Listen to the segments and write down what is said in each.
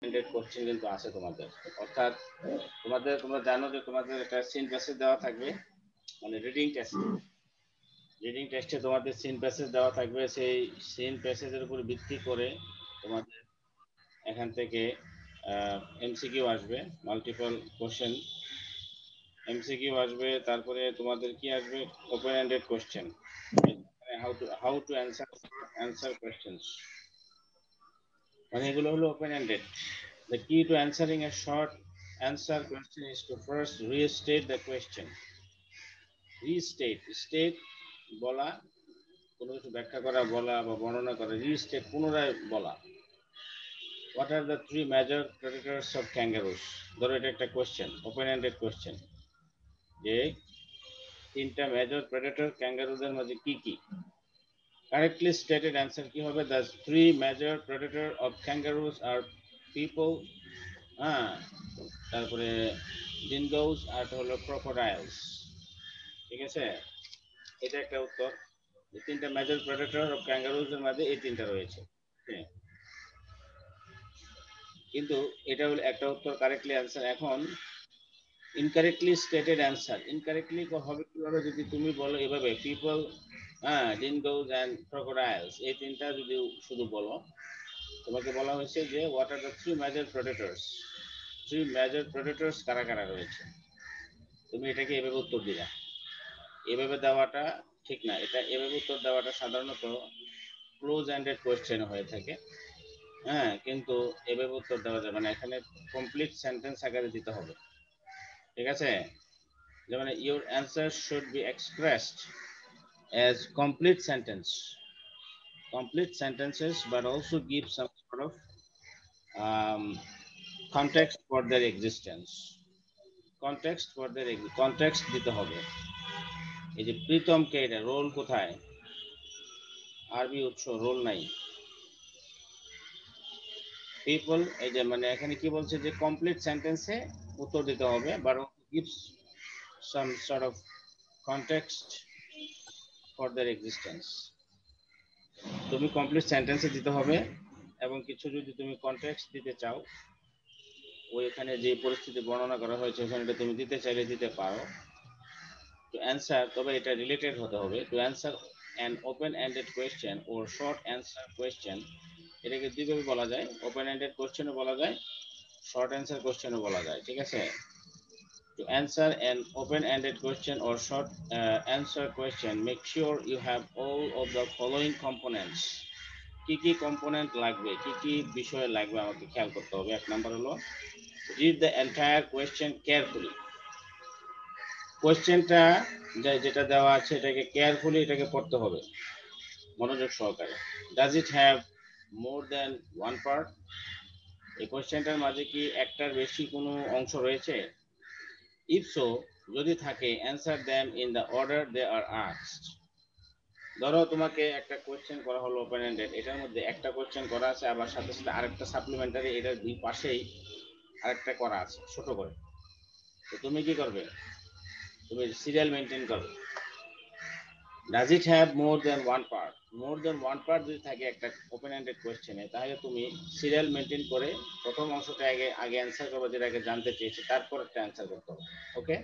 Ended question কিন্তু আছে তোমাদের, অর্থাৎ তোমরা জানো যে তোমাদের একটা সিন প্যাসেজ দেওয়া থাকবে, মানে রিডিং টেস্টে তোমাদের সিন প্যাসেজ দেওয়া থাকবে। সেই সিন প্যাসেজের উপর ভিত্তি করে তোমাদের এখান থেকে এমসিকিউ আসবে, মাল্টিপল কোশ্চেন এমসিকিউ আসবে। তারপরে তোমাদের কি আসবে, open ended question, how to answer questions, মানে এগুলো হলো open ended. The key to answering a short answer question is to first restate the question. State বলা, কোনো কিছু ব্যাখ্যা করা, বলা বা বর্ণনা করা। রিস্টেট পুনরায় বলা। What are the three major predators of kangaroos? ধরো এটা একটা কোশ্চেন, ওপেন এন্ডেড কোশ্চেন, যে তিনটা মেজর প্রেডেটর ক্যাঙ্গারুদের মাঝে কি কি। কারেক্টলি স্টেটেড অ্যান্সার কি হবে, the three major predator of kangaroos are people, তারপরে dingoes আর হলো crocodiles। ঠিক আছে, এটা একটা উত্তর। তিনটা মেজর প্রেডেটর অফ ক্যাঙ্গারুজ এর মাঝে এই তিনটা রয়েছে। হ্যাঁ, কিন্তু এটা হলো একটা উত্তর, কারেক্টলি অ্যান্সার। এখন ইনকারেক্টলি স্টেটেড অ্যান্সার, ইনকারেক্টলি হবে কিভাবে, যদি তুমি বলো এভাবে পিপল, dingoes and crocodiles, এই তিনটা যদি শুধু বলো, তোমাকে বলা হয়েছে যে what are the three major predators কারা কারা রয়েছে, তুমি এটাকে এভাবে উত্তর দিলা। এভাবে দেওয়াটা ঠিক না, এটা এভাবে উত্তর দেওয়াটা সাধারণত ক্লোজ এন্ডেড কোয়েশ্চেন হয়ে থাকে। কিন্তু এভাবে উত্তর দেওয়া যাবে না, এখানে কমপ্লিট সেন্টেন্স আকারে দিতে হবে। ঠিক আছে, যেমন your answer should be expressed as complete sentences, but also give some sort of context for their existence. context দিতে হবে। এই যে প্রীতমকে, এটা রোল কোথায়, আরবি উৎস, রোল নাই। পিপল, এই যে মানে এখানে কি বলছে যে কমপ্লিট সেন্টেন্সে উত্তর দিতে হবে, but gives some sort of context for their existence. তুমি কমপ্লিট সেন্টেন্সে দিতে হবে, এবং কিছু যদি তুমি কনটেক্সট দিতে চাও, ওইখানে যে পরিস্থিতি বর্ণনা করা হয়েছে ওখানে তুমি দিতে চাইলে দিতে পারো। টু অ্যান্সার, তবে এটা রিলেটেড হতে হবে। To answer an open ended question or short answer question, এটাকে দুইভাবে বলা যায়, ওপেন এন্ডেড কোয়েশ্চেনও বলা যায়, শর্ট অ্যান্সার কোয়েশ্চেনও বলা যায়। ঠিক আছে, to answer an open-ended question or short answer question, make sure you have all of the following components. কি কি কম্পোনেন্ট লাগবে, কি কি বিষয় লাগবে আমাকে খেয়াল করতে হবে। এক নাম্বার হলো read the entire question carefully. কোয়েশ্চেনটা যেটা দেওয়া আছে এটাকে কেয়ারফুলি এটাকে পড়তে হবে মনোযোগ সহকারে। does it have more than one part? এই কোয়েশ্চেনটার মাঝে কি একটার বেশি কোনো অংশ রয়েছে? if so, যদি থাকে, answer them in the order they are asked. ধরো তোমাকে একটা কোয়েশ্চেন করা হলো ওপেন এন্ডেড, এটার মধ্যে একটা কোয়েশ্চেন করা আছে, আবার সাথে সাথে আরেকটা সাপ্লিমেন্টারি এটার দুই পাশেই আরেকটা করা আছে ছোট করে। তো তুমি কি করবে, তুমি সিরিয়াল মেনটেন করবে। Does it have more than one part যদি থাকে একটা ওপেন এন্ডেড কোয়েশ্চেনে, তাহলে তুমি সিরিয়াল মেনটেন করে প্রথম অংশটা আগে অ্যান্সার করবে, যেটা আগে জানতে চেয়েছে, তারপর একটা অ্যান্সার করতে হবে। ওকে,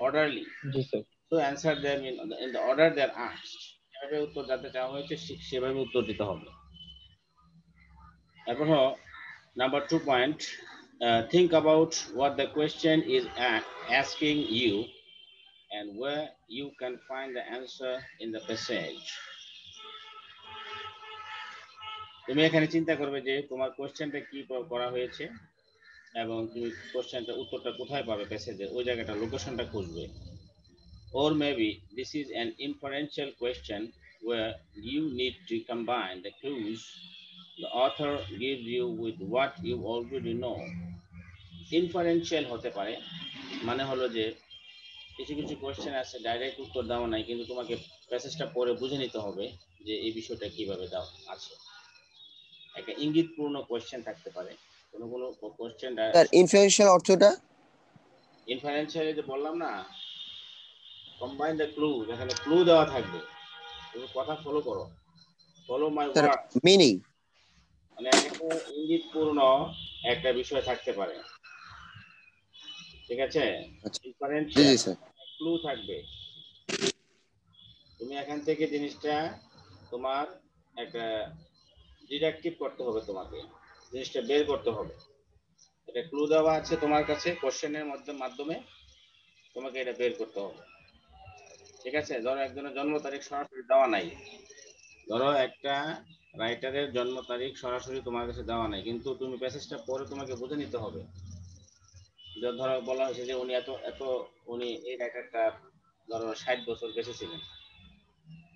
orderly. G sir. To answer them in the order they are asked. যেভাবে উত্তর জানতে চাওয়া হয়েছে সেভাবে উত্তর দিতে হবে। এখন number 2 point, think about what the question is asking you and where you can find the answer in the passage. তুমি এখানে চিন্তা করবে যে তোমার কোশ্চেনটা কি করা হয়েছে, এবং তুমি কোশ্চেনটা উত্তরটা কোথায় পাবে প্যাসেজে, ওই জায়গাটা লোকেশনটা খুঁজবে। Or maybe this is an inferential question where you need to combine the clues the author gives you with what you already know. Inferential হতে পারে, মানে হলো যে কিছু কিছু কোশ্চেন আছে ডাইরেক্ট উত্তর দেওয়া নাই, কিন্তু তোমাকে প্যাসেজটা পড়ে বুঝে নিতে হবে যে এই বিষয়টা কিভাবে দেওয়া আছে। একটা ইঙ্গিতপূর্ণ কোশ্চেন থাকতে পারে, কোনো কোনো কোশ্চেন। স্যার ইনফারেন্সিয়াল অর্থটা? ইনফারেন্সিয়াল যে বললাম না, কম্বাইন দ্য ক্লু, যেখানে ক্লু দেওয়া থাকবে, তুমি কথা ফলো করো, ফলো মাই ওয়ার্ড। মিনিং মানে এখানে ইঙ্গিতপূর্ণ একটা বিষয় থাকতে পারে, ঠিক আছে? আচ্ছা, জি জি ইনফারেন্সিয়াল স্যার। ক্লু থাকবে। তুমি এখান থেকে জিনিসটা তোমার একটা ডিডাকটিভ করতে হবে, তোমাকে জিনিসটা বের করতে হবে। এটা ক্লু দেওয়া আছে তোমার কাছে কোশ্চেনের মাধ্যমে তোমাকে এটা বের করতে হবে, ঠিক আছে? ধরো একজনের জন্ম তারিখ সরাসরি দেওয়া নাই, ধরো একটা রাইটারের জন্ম তারিখ সরাসরি তোমার কাছে দেওয়া নাই, কিন্তু তুমি প্যাসেজটা পড়ে তোমাকে বুঝে নিতে হবে। ধরো বলা হয়েছে যে উনি এত এত উনি এই রাইটারটা ধরো 60 বছর বেঁচে ছিলেন,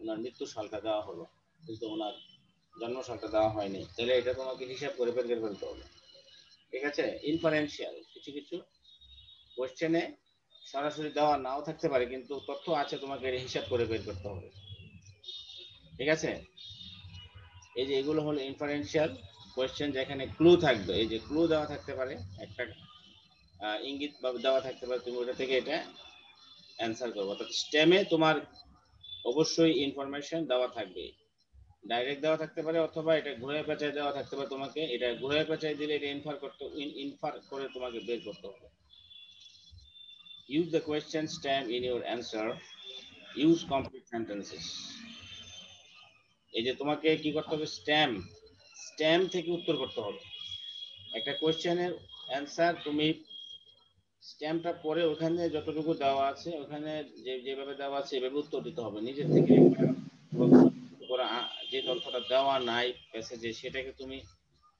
ওনার মৃত্যু সালটা দেওয়া হলো কিন্তু ওনার জন্ম সালটা দেওয়া হয়নি, তাহলে এটা তোমাকে হিসাব করে বের করে ফেলতে হবে, ঠিক আছে? ইনফারেন্সিয়াল কিছু কিছু কোশ্চেনে সরাসরি দেওয়া নাও থাকতে পারে, কিন্তু তথ্য আছে, তোমাকে হিসাব করে বের করতে হবে, ঠিক আছে? এই যে এগুলো হলো ইনফারেন্সিয়াল কোশ্চেন, যেখানে ক্লু থাকবে। এই যে ক্লু দেওয়া থাকতে পারে, একটা ইঙ্গিত বা দেওয়া থাকতে পারে, তুমি ওটা থেকে এটা অ্যান্সার করবো। অর্থাৎ স্টেমে তোমার অবশ্যই ইনফরমেশন দেওয়া থাকবে, ডাইরেক্ট দেওয়া থাকতে পারে অথবা এটা ঘুরে পেঁচায় দেওয়া থাকতে পারে, তোমাকে এটা ঘুরে পেঁচায় দিলে এটা ইনফার করে তোমাকে বের করতে হবে। Use the question stem in your answer, use complete sentences. এই যে তোমাকে কি করতে হবে, স্টেম স্টেম থেকে উত্তর করতে হবে। একটা কোয়েশ্চেনের অ্যান্সার তুমি স্ট্যাম্পটা পরে ওখানে যতটুকু দেওয়া আছে ওখানে যেভাবে দেওয়া আছে এভাবে উত্তর দিতে হবে। নিজের থেকে যে তথ্যটা দেওয়া নাই প্যাসেজে সেটাকে তুমি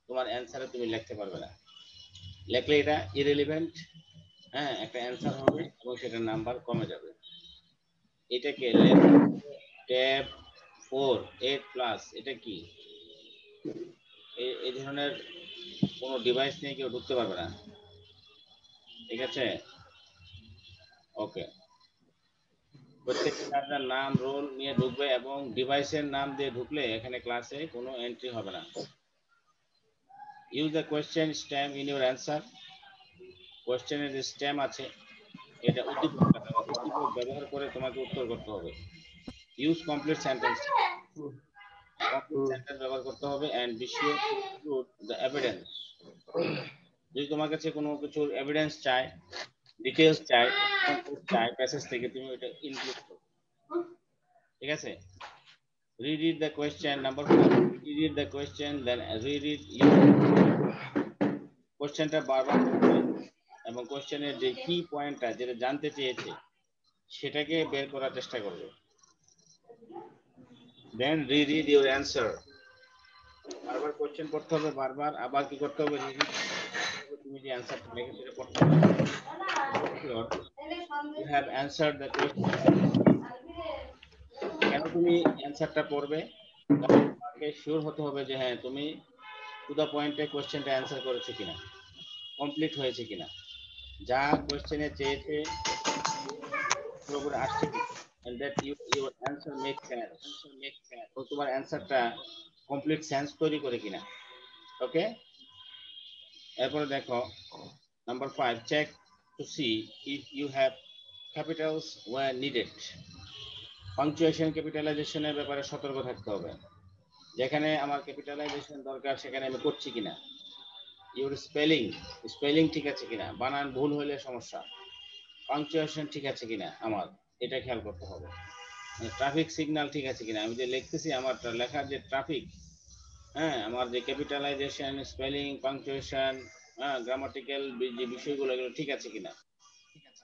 তোমার অ্যান্সারে তুমি লিখতে পারবে না, লিখলে এটা ইরেলিভেন্ট, হ্যাঁ, একটা অ্যান্সার হবে এবং সেটার নাম্বার কমে যাবে। এটাকে ট্যাব 4 8+, এটা কি এই ধরনের কোনো ডিভাইস নিয়ে কেউ ঢুকতে পারবে না, ঠিক আছে? ওকে, প্রত্যেকটা আপনার নাম রোল নিয়ে ঢুকবে এবং ডিভাইসের নাম দিয়ে ঢুকলে এখানে ক্লাসে কোনো এন্ট্রি হবে না। Use the question stem in your answer. কোয়েশ্চেনের যে স্ট্যাম আছে এটা উদ্দীপক ব্যবহার করে তোমাকে উত্তর করতে হবে। Use complete sentence, complete sentence ব্যবহার করতে হবে and be sure to include the evidence. যদি তোমার কাছে কোনো কিছুর এভিডেন্স চায়, ডিটেইলস চায়, চায় প্যাসেজ থেকে, তুমি এটা ইনক্লুড করো, ঠিক আছে? Reread the question. Number 4, reread the question, then reread your কোশ্চেনটা বারবার পড়বে এবং কোশ্চেনের যে কি পয়েন্টটা যেটা জানতে চেয়েছে সেটাকে বের করার চেষ্টা করবে। Then reread your answer. বারবার কোশ্চেন পড়তে হবে, বারবার আবার কি করতে হবে, রিরিড তুমি যে অ্যানসারটা লিখে সেটা পড়তে হবে। You have answered the question. কেন তুমি অ্যানসারটা পড়বে? তোমাকে শিওর হতে হবে যে হ্যাঁ তুমি টু দ্য পয়েন্টে কোশ্চেনটা অ্যান্সার করেছো কিনা, কমপ্লিট হয়েছে কিনা, যা কোশ্চেনে চেয়েছে পুরোপুরি আসছে কিনা, and that your answer make sense, তো তোমার অ্যান্সারটা কমপ্লিট সেন্স তৈরি করে কিনা। ওকে, এরপরে দেখো number 5, check to see if you have capitals were needed. Punctuation ক্যাপিটালাইজেশনের ব্যাপারে সতর্ক থাকতে হবে, যেখানে আমার ক্যাপিটালাইজেশন দরকার সেখানে আমি করছি কিনা। ইউর স্পেলিং ঠিক আছে কিনা, বানান ভুল হলে সমস্যা। পাংচুয়েশন ঠিক আছে কিনা আমার, এটা খেয়াল করতে হবে। ট্রাফিক সিগন্যাল ঠিক আছে কিনা, আমি যে লিখতেছি আমার লেখার যে ট্রাফিক, হ্যাঁ, আমার যে ক্যাপিটালাইজেশন, স্পেলিং, পাংচুয়েশন, হ্যাঁ, গ্রামাটিক্যাল যে বিষয়গুলো এগুলো ঠিক আছে কিনা,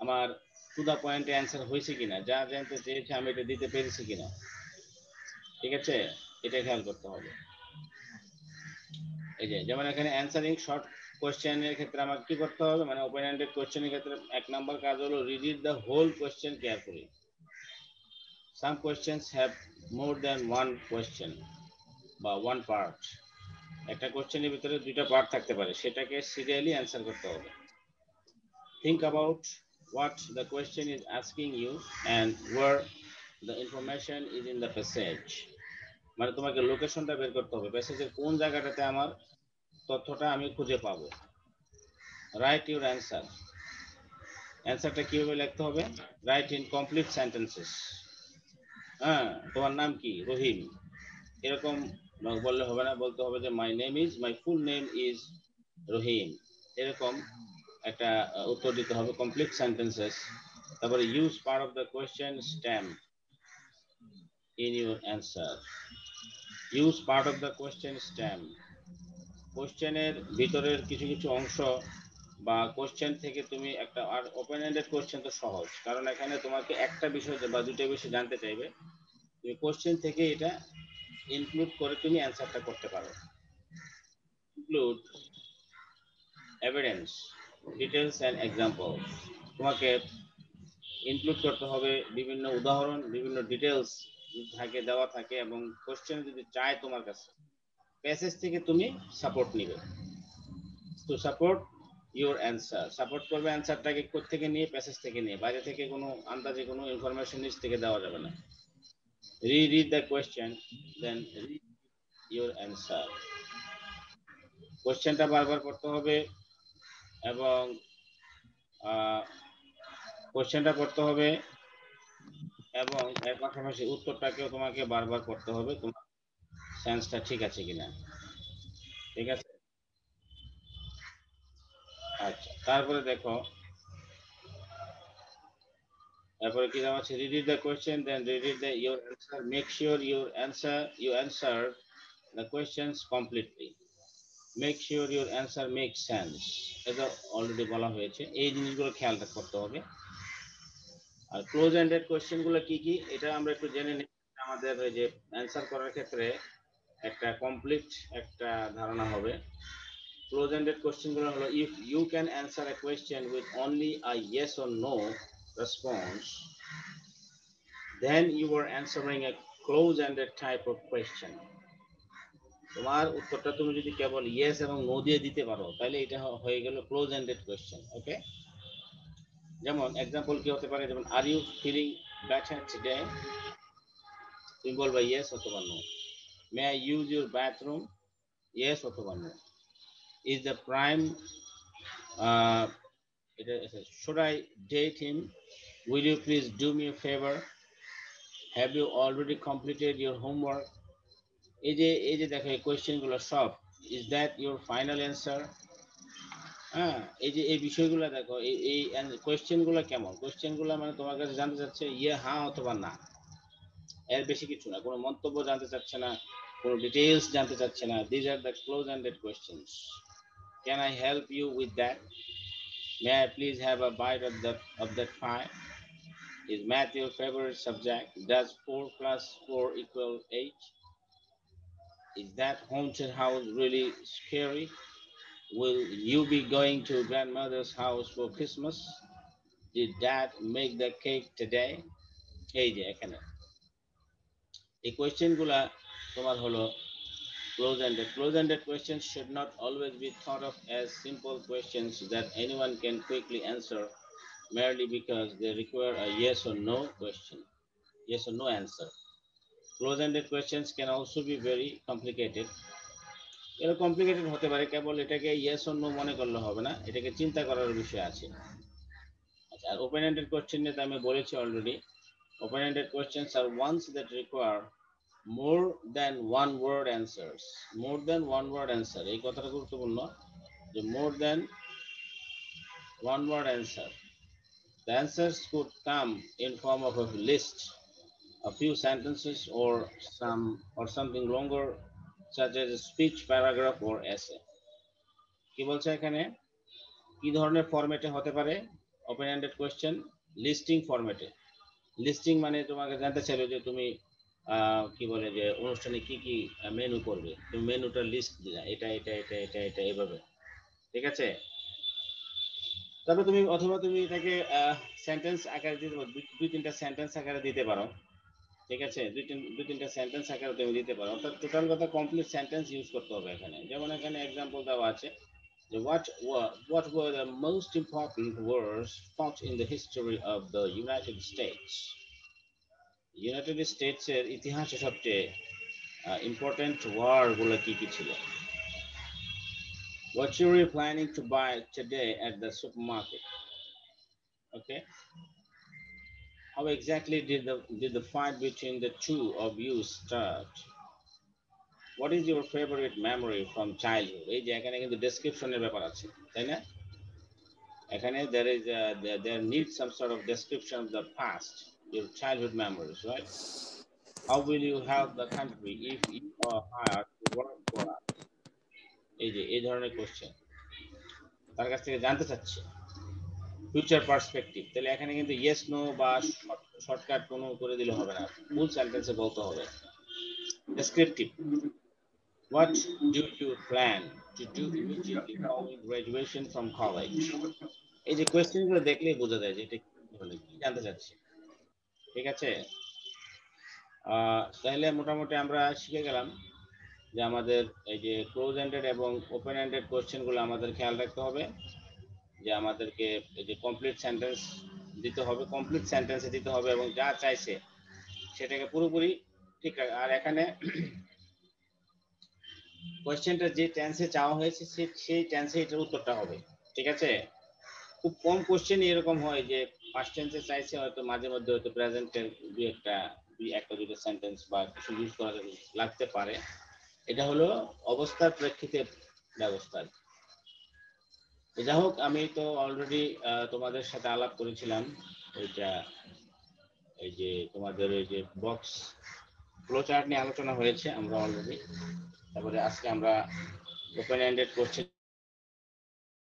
আমার টু দা পয়েন্টে অ্যান্সার হয়েছে কিনা, যা জানতে চেয়েছে আমি এটা দিতে পেরেছি কিনা, ঠিক আছে? এটা খেয়াল করতে হবে। এই যে যেমন এখানে অ্যান্সারিং শর্ট কোশ্চেনের ক্ষেত্রে আমাকে কি করতে হবে, মানে ওপেন এন্ডেড কোশ্চেনের ক্ষেত্রে 1 নাম্বার কাজ হলো read the whole question carefully. Some questions have more than one question বা ওয়ান পার্ট। একটা কোশ্চেনের ভিতরে 2টা পার্ট থাকতে পারে, সেটাকে সিরিয়ালি অ্যান্সার করতে হবে। Think about what the question is asking you and where the information is in the passage. মানে তোমাকে লোকেশনটা বের করতে হবে, প্যাসেজের কোন জায়গাটাতে আমার তথ্যটা আমি খুঁজে পাবো। রাইট ইউর অ্যান্সার, অ্যান্সারটা কিভাবে লিখতে হবে, রাইট ইন কমপ্লিট সেন্টেন্সেস। হ্যাঁ, তোমার নাম কি, রহিম, এরকম বললে হবে না, বলতে হবে যে মাই ফুল নেম ইজ রহিম, এরকম একটা উত্তর দিতে হবে, কমপ্লিট সেন্টেন্সেস। তারপরে use part of the question stamp in your answer. Use part of the question stamp, কোয়েশ্চেনের ভিতরের কিছু কিছু অংশ বা কোয়েশ্চেন থেকে তুমি একটা, আর ওপেন এন্ডেড কোয়েশ্চেন তো সহজ, কারণ এখানে তোমাকে একটা বিষয় বা দুটো বিষয় জানতে চাইবে, তুমি কোয়েশ্চেন থেকে এটা ইনক্লুড করে তুমি অ্যান্সারটা করতে পারো। Include evidence, details and example, তোমাকে ইনক্লুড করতে হবে বিভিন্ন উদাহরণ, বিভিন্ন ডিটেলস থাকে, দেওয়া থাকে, এবং কোশ্চেন যদি চায় তোমার কাছে, প্যাসেজ থেকে তুমি সাপোর্ট নিবে। To support your answer, support করবে অ্যান্সারটাকে কোত্থেকে নিয়ে, প্যাসেজ থেকে নিয়ে, বাইরে থেকে কোনো আন্দাজে কোনো ইনফরমেশন নিচ থেকে দেওয়া যাবে না। Read the question, then read your answer. কোয়েশ্চেনটা বারবার পড়তে হবে, এবং কোয়েশ্চেনটা পড়তে হবে, এবং এর পাশাপাশি উত্তরটাকেও তোমাকে বারবার পড়তে হবে, তোমার সেন্সটা ঠিক আছে কিনা। ঠিক আছে, আচ্ছা। তারপরে দেখো, তারপরে কি নাম আছে, read the question then read the your answer, make sure you answer the questions completely, make sure your answer make sense, এটা অলরেডি বলা হয়েছে, এই জিনিসগুলো খেয়াল করতে হবে। আর ক্লোজ এন্ডেড কোয়েশ্চেন গুলো কি কি, এটা আমরা একটু জেনে নিই, আমাদের ওই যে অ্যান্সার করার ক্ষেত্রে একটা কমপ্লিট একটা ধারণা হবে। ক্লোজ এন্ডেড কোয়েশ্চেন গুলো হলো, if you can answer a question with only a yes or no response, then you are answering a close ended type of question. তোমার উত্তরটা তুমি যদি কেবল ইয়েস এবং নো দিয়ে দিতে পারো, তাহলে এটা হয়ে গেল ক্লোজ এন্ডেড কোয়েশ্চেন। ওকে, যেমন এক্সাম্পল কি হতে পারে, যেমন are you feeling better today, তুমি বলবা ইয়েস অথবা no. May I use your bathroom, yes অথবা নো। ইজ দ্য প্রাইম, এটা should I date him, will you please do me a favour, have you already completed your homework. এই যে দেখো, এই question গুলো সব, is that your final answer. হ্যাঁ, এই যে এই বিষয়গুলো দেখো, এই কোয়েশ্চেন গুলো কেমন, কোয়েশ্চেন গুলো মানে তোমার কাছে জানতে চাচ্ছে ইয়ে হ্যাঁ অথবা না, এর বেশি কিছু না, কোনো মন্তব্য জানতে চাচ্ছে না, কোনো ডিটেইলস জানতে চাচ্ছে না। These are the close ended questions. Can I help you with that, may I please have a bite of that pie, is math your favourite subject, does 4 + 4 = 8, is that haunted house really scary, will you be going to grandmother's house for Christmas, did dad make the cake today। এই যে এখানে এই question গুলা তোমার হলো close ended. Close ended questions should not always be thought of as simple questions that anyone can quickly answer merely because they require a yes or no question, yes or no answer. Close ended questions can also be very complicated, এর complicated হতে পারে, কেবল এটাকে yes or no মনে করলে হবে না, এটাকে চিন্তা করার বিষয় আছে। আচ্ছা, আর ওপেন এন্ডেড কোশ্চেন নিয়ে তো আমি বলেছি already, open ended questions are ones that require more than one word answers. More than one word answer, এই কথাটা গুরুত্বপূর্ণ, যে more than one word answer. The answers could come in form of a list, a few sentences, or something longer, such as a speech, paragraph, or essay. কি বলছে এখানে, কি ধরনের ফরম্যাটে হতে পারে ওপেন এন্ডেড কোয়েশ্চেন, লিস্টিং ফরম্যাটে। Listing মানে তোমাকে জানতে চাইলো যে তুমি কি বলে যে অনুষ্ঠানে কি কি মেনু করবে, তুমি মেনুটার লিস্ট দিলা, এটা এটা এটা এটা এটা এইভাবে, ঠিক আছে। তারপর তুমি, অথবা তুমি এটাকে সেন্টেন্স আকারে দিতে পারো, দুই তিনটা সেন্টেন্স আকারে দিতে পারো, ঠিক আছে, দুই তিনটা সেন্টেন্স আকারে তুমি দিতে পারো, অর্থাৎ টোটাল কথা কমপ্লিট সেন্টেন্স ইউজ করতে হবে এখানে। যেমন এখানে এক্সাম্পল দেওয়া আছে, what were the most important wars fought in the history of the United States? United স্টেটসের ইতিহাসে সবচেয়ে ইম্পর্টেন্ট ওয়ার গুলো কি কি ছিল। What you are planning to buy today at the supermarket? Okay. How exactly did the fight between the two of you start? what is your favorite memory from childhood? এই যে এখানে কিন্তু ডেসক্রিপশনের ব্যাপার আছে, তাই না? এখানে there needs some sort of description of the past, your childhood memories, right? How will you help the country if you are hired to work for us? এই যে এই ধরনের কোশ্চেন তার কাছ থেকে জানতে চাচ্ছে ফিউচার পার্সপেক্টিভ। তাহলে এখানে কিন্তু ইয়েস নো বা শর্টকাট কোনো করে দিলে হবে না, ফুল সেন্টেন্সে বলতে হবে। Descriptive, what do you plan to do immediately following graduation from college? এই যে কোয়েশ্চেনগুলো দেখলেই বোঝা যায় যে এটা কি জানতে চাচ্ছে। ঠিক আছে, তাহলে মোটামুটি আমরা শিখে গেলাম যে আমাদের এই যে ক্লোজ এন্ডেড এবং ওপেন এন্ডেড কোয়েশ্চেনগুলো আমাদের খেয়াল রাখতে হবে, যে আমাদেরকে এই যে কমপ্লিট সেন্টেন্স দিতে হবে, কমপ্লিট সেন্টেন্সে দিতে হবে এবং যা চাইছে সেটাকে পুরোপুরি ঠিক রাখে। আর এখানে কোয়েশ্চেনটা যে টেন্সে চাওয়া হয়েছে সেই টেন্সে এটার উত্তরটা হবে। ঠিক আছে, খুব কম কোশ্চেন এরকম হয় যে পাস্ট টেন্সে চাইছে, হয়তো মাঝে মধ্যে হয়তো প্রেজেন্টের একটা দুটো সেন্টেন্স বা কিছু ইউজ করা লাগতে পারে। এটা হলো অবস্থার প্রেক্ষিতে ব্যবস্থা। যা হোক, আমি তো অলরেডি তোমাদের সাথে আলাপ করেছিলাম ওইটা, এই যে তোমাদের এই যে বক্স ফ্লো চার্ট নিয়ে আলোচনা হয়েছে আমরা অলরেডি। তারপরে আজকে আমরা ওপেন এন্ডেড কোশ্চেন